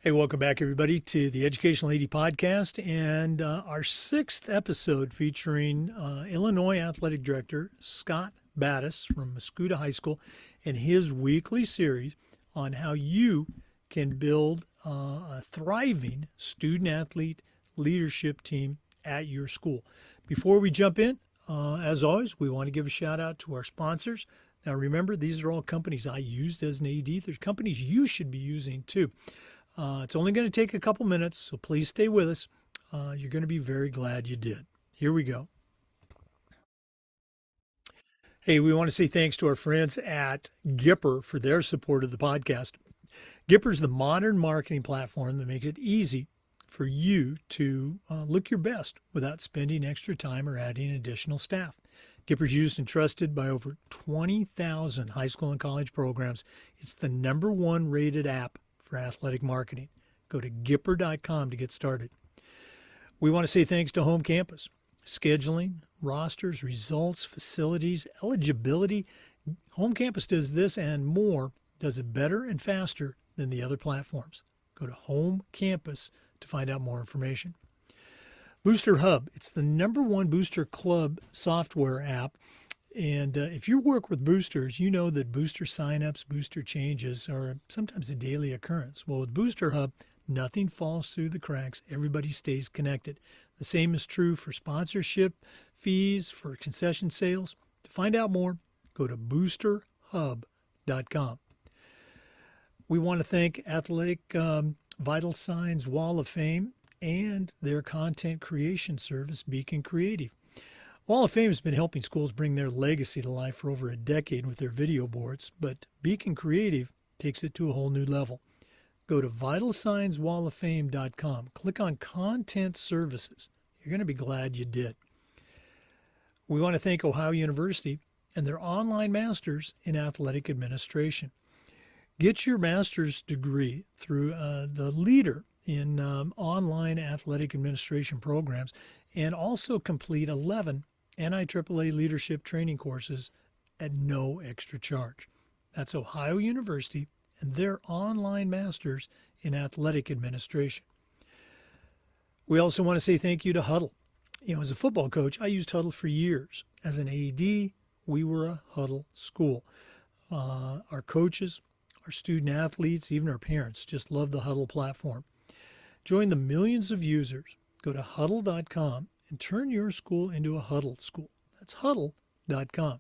Hey, welcome back, everybody, to the Educational AD Podcast and our sixth episode featuring Illinois Athletic Director Scott Battas from Mascoutah High School and his weekly series on how you can build a thriving student-athlete leadership team at your school. Before we jump in, as always, we want to give a shout out to our sponsors. Now, remember, these are all companies I used as an AD. There's companies you should be using too. It's only going to take a couple minutes, so please stay with us. You're going to be very glad you did. Here we go. Hey, we want to say thanks to our friends at Gipper for their support of the podcast. Gipper is the modern marketing platform that makes it easy for you to look your best without spending extra time or adding additional staff. Gipper is used and trusted by over 20,000 high school and college programs. It's the #1 rated app for athletic marketing. Go to Gipper.com to get started. We want to say thanks to Home Campus. Scheduling, rosters, results, facilities, eligibility. Home Campus does this and more, does it better and faster than the other platforms. Go to Home Campus to find out more information. Booster Hub, it's the #1 Booster Club software app. And if you work with boosters, you know that booster signups, booster changes are sometimes a daily occurrence. Well, with Booster Hub, nothing falls through the cracks. Everybody stays connected. The same is true for sponsorship fees, for concession sales. To find out more, go to boosterhub.com. We want to thank Athletic Vital Signs Wall of Fame and their content creation service, Beacon Creative. Wall of Fame has been helping schools bring their legacy to life for over a decade with their video boards, but Beacon Creative takes it to a whole new level. Go to vitalsignswalloffame.com. Click on Content Services. You're going to be glad you did. We want to thank Ohio University and their online masters in athletic administration. Get your master's degree through the leader in online athletic administration programs, and also complete 11 NIAAA leadership training courses at no extra charge. That's Ohio University and their online masters in athletic administration. We also want to say thank you to Huddle. As a football coach, I used Huddle for years. As an AD, we were a Huddle school. Our coaches, our student athletes, even our parents just love the Huddle platform. Join the millions of users. Go to huddle.com and turn your school into a Huddle school. That's huddle.com.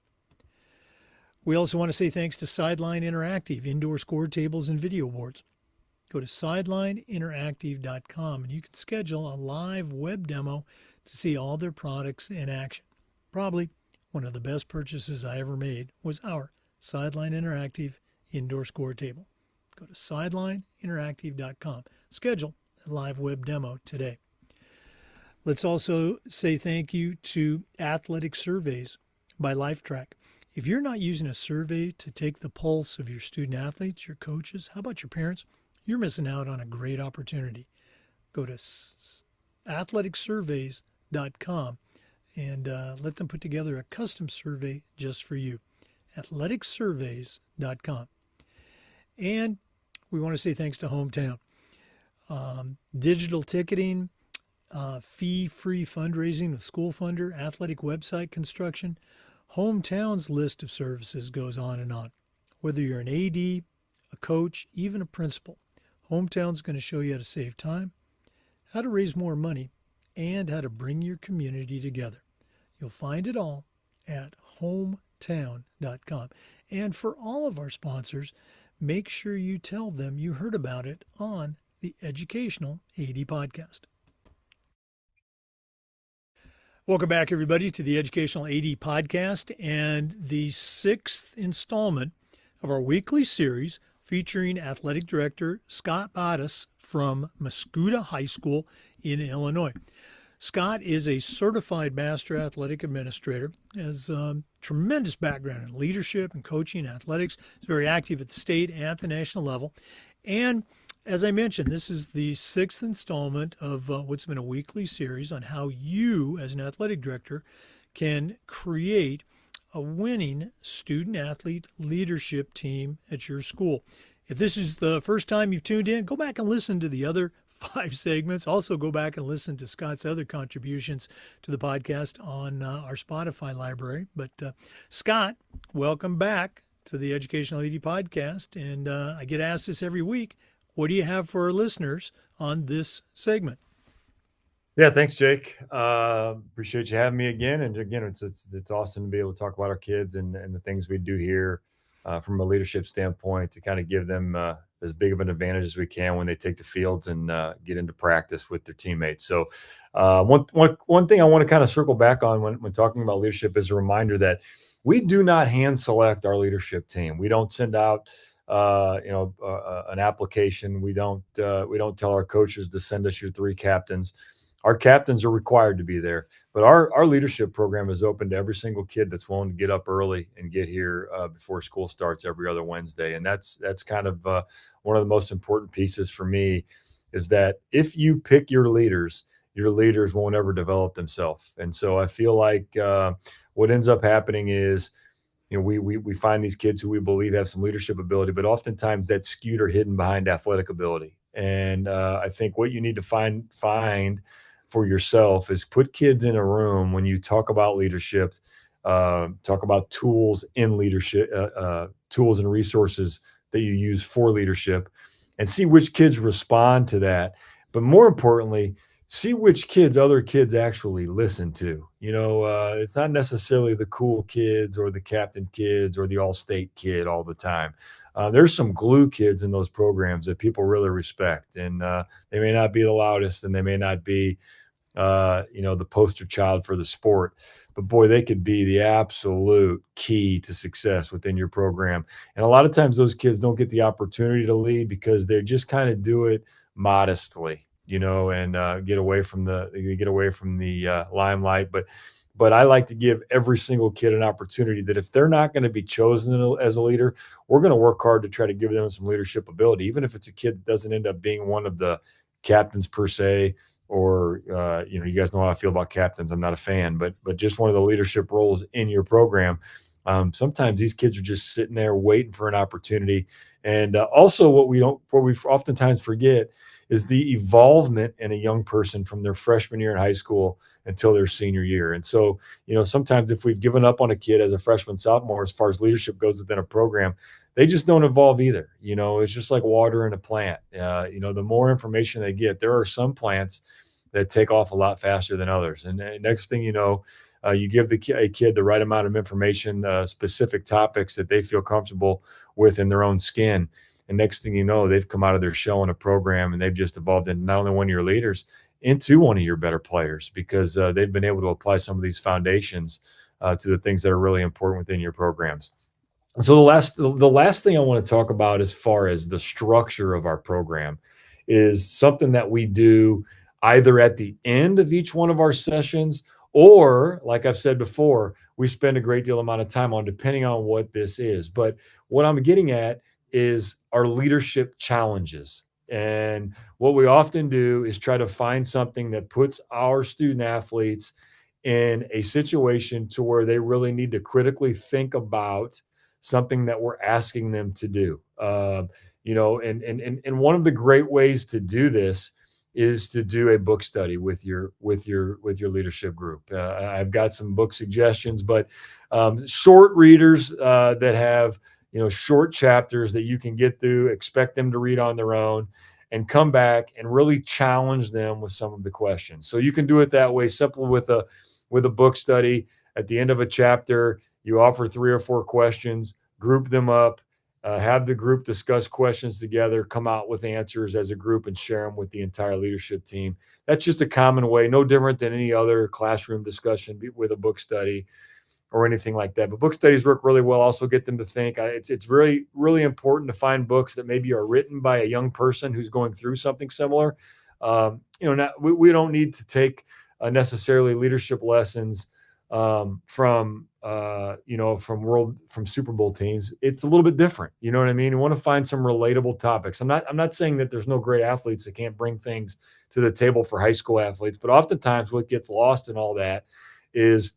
We also want to say thanks to Sideline Interactive, indoor score tables and video boards. Go to sidelineinteractive.com and you can schedule a live web demo to see all their products in action. Probably one of the best purchases I ever made was our Sideline Interactive indoor score table. Go to sidelineinteractive.com. Schedule a live web demo today. Let's also say thank you to Athletic Surveys by LifeTrack. If you're not using a survey to take the pulse of your student athletes, your coaches, how about your parents? You're missing out on a great opportunity. Go to athleticsurveys.com and let them put together a custom survey just for you. athleticsurveys.com. And we want to say thanks to Hometown. Digital ticketing, fee-free fundraising with School Funder, athletic website construction. Hometown's list of services goes on and on. Whether you're an AD, a coach, even a principal, Hometown's going to show you how to save time, how to raise more money, and how to bring your community together. You'll find it all at hometown.com. And for all of our sponsors, make sure you tell them you heard about it on the Educational AD Podcast. Welcome back, everybody, to the Educational AD Podcast and the sixth installment of our weekly series featuring Athletic Director Scott Battas from Mascoutah High School in Illinois. Scott is a certified master athletic administrator, has tremendous background in leadership and coaching and athletics. He's very active at the state and at the national level. And as I mentioned, this is the sixth installment of what's been a weekly series on how you, as an athletic director, can create a winning student-athlete leadership team at your school. If this is the first time you've tuned in, go back and listen to the other 5 segments. Also, go back and listen to Scott's other contributions to the podcast on our Spotify library. But Scott, welcome back to the Educational ED podcast. And I get asked this every week. What do you have for our listeners on this segment? Yeah, thanks, Jake. Appreciate you having me again. And again, it's awesome to be able to talk about our kids and the things we do here from a leadership standpoint to kind of give them as big of an advantage as we can when they take the fields and get into practice with their teammates. So, one thing I want to kind of circle back on when talking about leadership is a reminder that we do not hand select our leadership team. We don't send out an application. We don't tell our coaches to send us your 3 captains. Our captains are required to be there, but our leadership program is open to every single kid that's willing to get up early and get here before school starts every other Wednesday. And that's kind of one of the most important pieces for me is that if you pick your leaders won't ever develop themselves. And so I feel like what ends up happening is, we find these kids who we believe have some leadership ability, but oftentimes that's skewed or hidden behind athletic ability. And I think what you need to find for yourself is put kids in a room when you talk about leadership, talk about tools in leadership, tools and resources that you use for leadership, and see which kids respond to that. But more importantly, see which other kids actually listen to. It's not necessarily the cool kids or the captain kids or the all-state kid all the time. There's some glue kids in those programs that people really respect, and they may not be the loudest, and they may not be the poster child for the sport, but boy, they could be the absolute key to success within your program. And a lot of times those kids don't get the opportunity to lead because they just kind of do it modestly, and get away from the limelight. But I like to give every single kid an opportunity that if they're not going to be chosen as a leader, we're going to work hard to try to give them some leadership ability, even if it's a kid that doesn't end up being one of the captains per se, or you guys know how I feel about captains. I'm not a fan, but just one of the leadership roles in your program. Sometimes these kids are just sitting there waiting for an opportunity. And also what we oftentimes forget is the evolvement in a young person from their freshman year in high school until their senior year. And so, sometimes if we've given up on a kid as a freshman, sophomore, as far as leadership goes within a program, they just don't evolve either. It's just like water in a plant. The more information they get, there are some plants that take off a lot faster than others. And next thing you know, you give a kid the right amount of information, specific topics that they feel comfortable with in their own skin. And next thing you know, they've come out of their shell in a program and they've just evolved into not only one of your leaders, into one of your better players, because they've been able to apply some of these foundations to the things that are really important within your programs. And so the last thing I want to talk about as far as the structure of our program is something that we do either at the end of each one of our sessions, or like I've said before, we spend a great deal amount of time on, depending on what this is. But what I'm getting at is our leadership challenges. And what we often do is try to find something that puts our student athletes in a situation to where they really need to critically think about something that we're asking them to do. And one of the great ways to do this is to do a book study with your leadership group. I've got some book suggestions, but short readers that have short chapters that you can get through, expect them to read on their own, and come back and really challenge them with some of the questions. So you can do it that way, simple with a book study. At the end of a chapter, you offer 3 or 4 questions, group them up, have the group discuss questions together, come out with answers as a group, and share them with the entire leadership team. That's just a common way, no different than any other classroom discussion with a book study or anything like that. But book studies work really well. Also get them to think. It's really, really important to find books that maybe are written by a young person who's going through something similar. We don't need to take necessarily leadership lessons from Super Bowl teams. It's a little bit different. You know what I mean? You want to find some relatable topics. I'm not saying that there's no great athletes that can't bring things to the table for high school athletes, but oftentimes what gets lost in all that is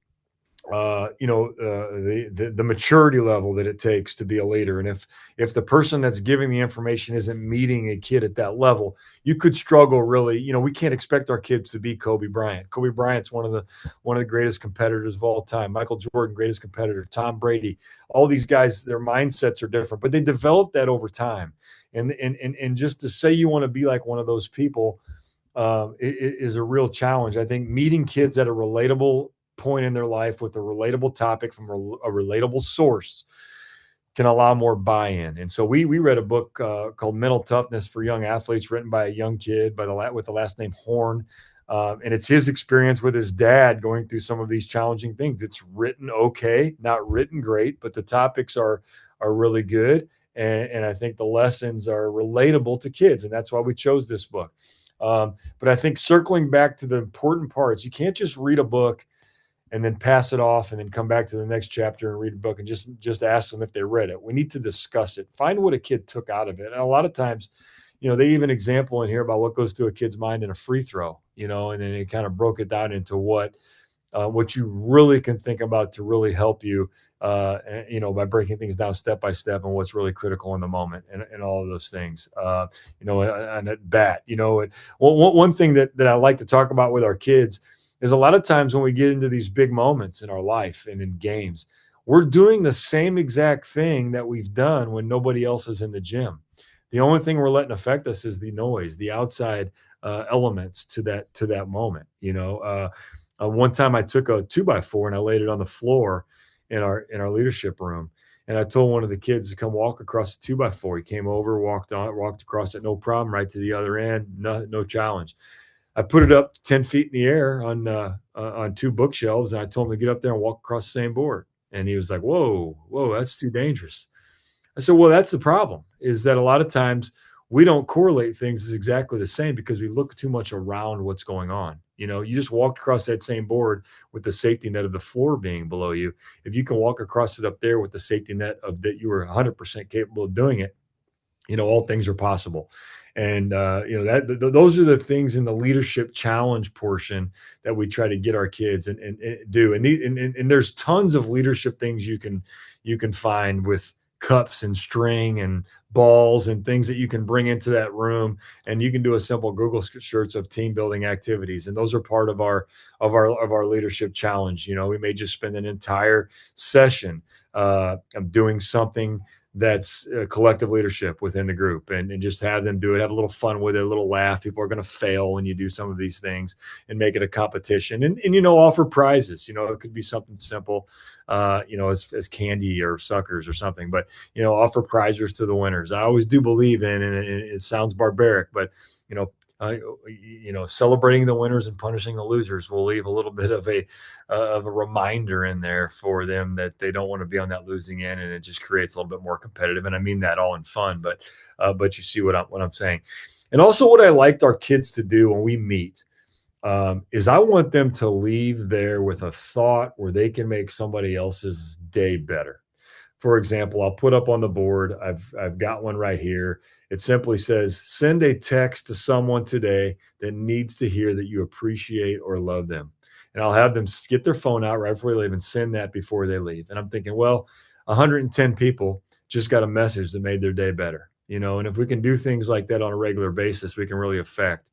the maturity level that it takes to be a leader. And if the person that's giving the information isn't meeting a kid at that level, you could struggle really. We can't expect our kids to be Kobe Bryant. Kobe Bryant's one of the greatest competitors of all time. Michael Jordan, greatest competitor. Tom Brady. All these guys, their mindsets are different, but they develop that over time. And just to say you want to be like one of those people is a real challenge. I think meeting kids at a relatable point in their life with a relatable topic from a relatable source can allow more buy-in. And so we read a book called Mental Toughness for Young Athletes, written by a young kid with the last name Horn. And it's his experience with his dad going through some of these challenging things. It's written okay, not written great, but the topics are really good. And I think the lessons are relatable to kids. And that's why we chose this book. But I think circling back to the important parts, you can't just read a book and then pass it off and then come back to the next chapter and read a book and just ask them if they read it. We need to discuss it, find what a kid took out of it. And a lot of times, they even example in here about what goes through a kid's mind in a free throw, and then it kind of broke it down into what you really can think about to really help you, by breaking things down step by step and what's really critical in the moment and all of those things, and at bat, one thing that I like to talk about with our kids is a lot of times when we get into these big moments in our life and in games, we're doing the same exact thing that we've done when nobody else is in the gym. The only thing we're letting affect us is the noise, the outside elements to that moment. One time I took a 2x4 and I laid it on the floor in our leadership room, and I told one of the kids to come walk across the 2x4. He came over, walked across it, no problem, right to the other end, no challenge. I put it up 10 feet in the air on two bookshelves, and I told him to get up there and walk across the same board. And he was like, whoa, that's too dangerous. I said, well, that's the problem, is that a lot of times we don't correlate things as exactly the same because we look too much around what's going on. You just walked across that same board with the safety net of the floor being below you. If you can walk across it up there with the safety net of that you were 100% capable of doing it, all things are possible. And those are the things in the leadership challenge portion that we try to get our kids and do. And there's tons of leadership things you can find with cups and string and balls and things that you can bring into that room. And you can do a simple Google search of team building activities, and those are part of our leadership challenge. We may just spend an entire session doing something that's collective leadership within the group, and just have them do it, have a little fun with it, a little laugh. People are going to fail when you do some of these things, and make it a competition, and offer prizes. It could be something simple, as candy or suckers or something, but, offer prizes to the winners. I always do believe in, and it sounds barbaric, but, celebrating the winners and punishing the losers will leave a little bit of a reminder in there for them that they don't want to be on that losing end, and it just creates a little bit more competitive. And I mean that all in fun, but you see what I'm saying. And also, what I liked our kids to do when we meet is I want them to leave there with a thought where they can make somebody else's day better. For example, I'll put up on the board, I've got one right here. It simply says, send a text to someone today that needs to hear that you appreciate or love them. And I'll have them get their phone out right before they leave and send that before they leave. And I'm thinking, well, 110 people just got a message that made their day better. And if we can do things like that on a regular basis, we can really affect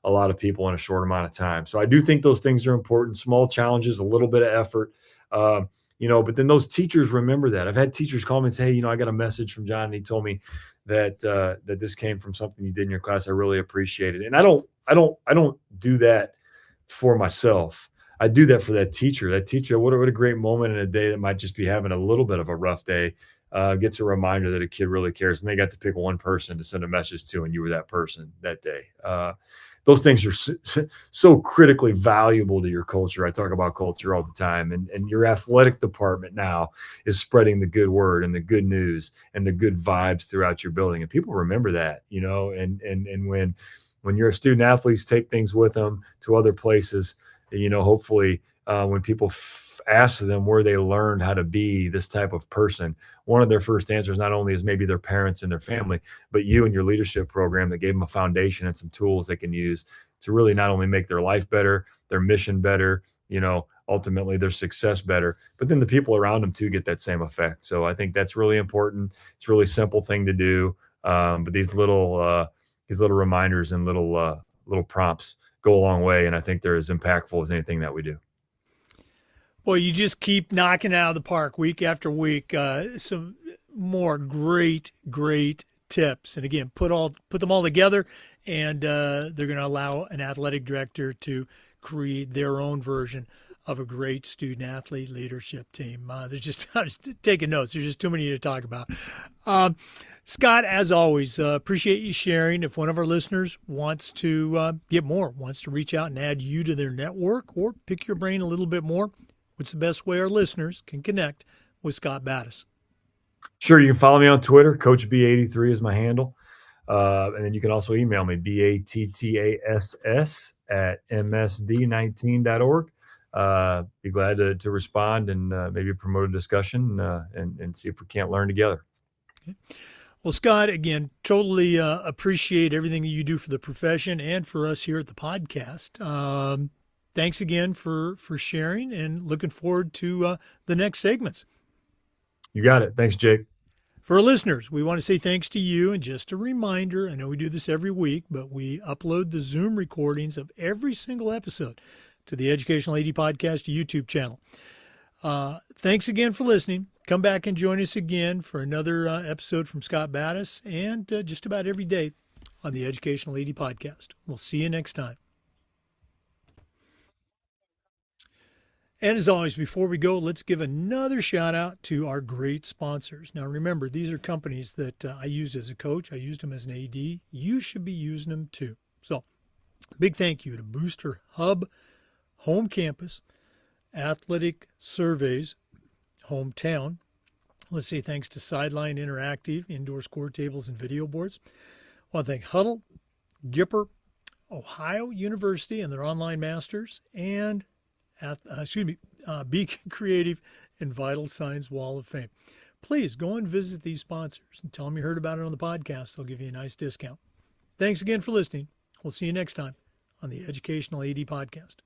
a lot of people in a short amount of time. So I do think those things are important. Small challenges, a little bit of effort. But then those teachers remember that. I've had teachers call me and say, hey, I got a message from John, and he told me that this came from something you did in your class. I really appreciate it. And I don't do that for myself. I do that for that teacher. That teacher, what a great moment in a day that might just be having a little bit of a rough day, gets a reminder that a kid really cares, and they got to pick one person to send a message to, and you were that person that day. Those things are so critically valuable to your culture. I talk about culture all the time, and your athletic department now is spreading the good word and the good news and the good vibes throughout your building. And people remember that, and when your student athletes take things with them to other places, hopefully when people ask them where they learned how to be this type of person, one of their first answers not only is maybe their parents and their family, but you and your leadership program that gave them a foundation and some tools they can use to really not only make their life better, their mission better, ultimately their success better. But then the people around them too get that same effect. So I think that's really important. It's a really simple thing to do. But these little reminders and little prompts go a long way, and I think they're as impactful as anything that we do. Well, you just keep knocking it out of the park week after week. Some more great tips, and again, put them all together, and they're going to allow an athletic director to create their own version of a great student athlete leadership team. I was taking notes. There's just too many to talk about. Scott, as always, appreciate you sharing. If one of our listeners wants to get more, wants to reach out and add you to their network or pick your brain a little bit more, what's the best way our listeners can connect with Scott Battas? Sure. You can follow me on Twitter. Coach B83 is my handle. And then you can also email me, battass@msd19.org. Be glad to respond and maybe promote a discussion and see if we can't learn together. Okay. Well, Scott, again, totally appreciate everything you do for the profession and for us here at the podcast. Thanks again for sharing, and looking forward to the next segments. You got it. Thanks, Jake. For our listeners, we want to say thanks to you. And just a reminder, I know we do this every week, but we upload the Zoom recordings of every single episode to the Educational AD Podcast YouTube channel. Thanks again for listening. Come back and join us again for another episode from Scott Battas, and just about every day on the Educational AD Podcast. We'll see you next time. And as always, before we go, let's give another shout out to our great sponsors. Now, remember, these are companies that I used as a coach. I used them as an AD. You should be using them too. So, big thank you to Booster Hub, Home Campus, Athletic Surveys, Hometown. Let's say thanks to Sideline Interactive, indoor score tables and video boards. I want to thank Huddle, Gipper, Ohio University and their online masters, and Beacon Creative and Vital Signs Wall of Fame. Please go and visit these sponsors and tell them you heard about it on the podcast. They'll give you a nice discount. Thanks again for listening. We'll see you next time on the Educational AD Podcast.